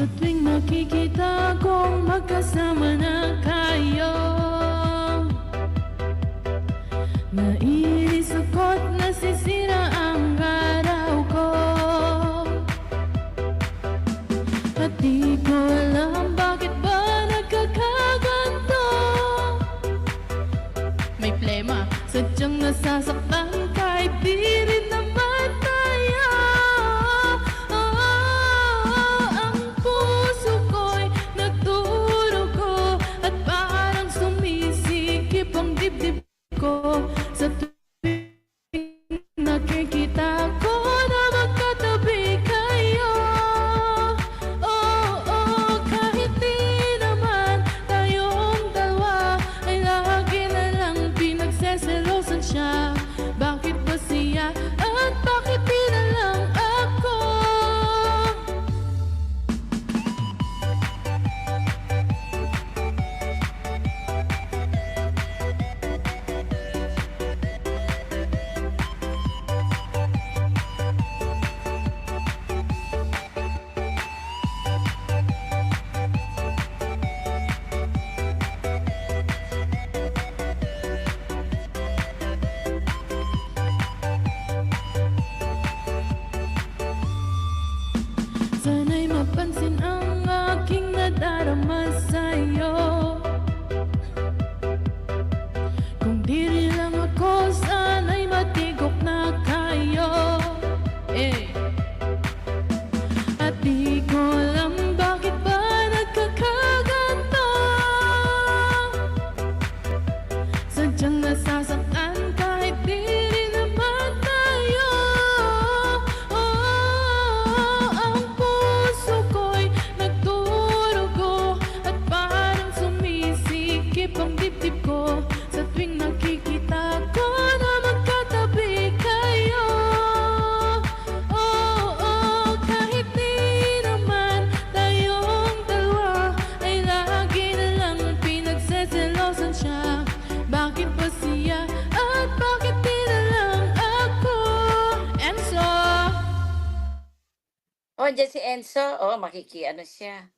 Sa tuwing nakikita kong magkasama na kayo, naiinis ako't nasisira ang araw ko. At di ko alam bakit ba nagkakaganto. May plema, sadyang nasasaktan kahit di rin naman tayo. Ang puso ko'y nagdurugo at parang sumisikip ang dibdib ko. Sa tuwing nakikita ko na magkatabi kayo. Kahit di naman tayong dalawa ay lagi na lang pinagseselosan siya. Bakit ba siya at bakit di na lang ako? Sana'y mapansin ang aking nadarama sa'yo. Kung di rin lang ako, sana'y matigok na kayo. At di ko alam bakit ba nagkakaganto. Sadyang nasasaktan kahit di rin naman tayo. Ang puso ko'y nagdurugo at parang sumisikip ang dibdib ko. Sa tuwing nakikita ko na magkatabi kayo. Kahit di naman tayong dalawa ay lagi na lang pinagseselosan siya. Bakit ba siya at bakit di na lang ako? Enzo! Oh, dyan si Enzo. Oh, makikiano siya.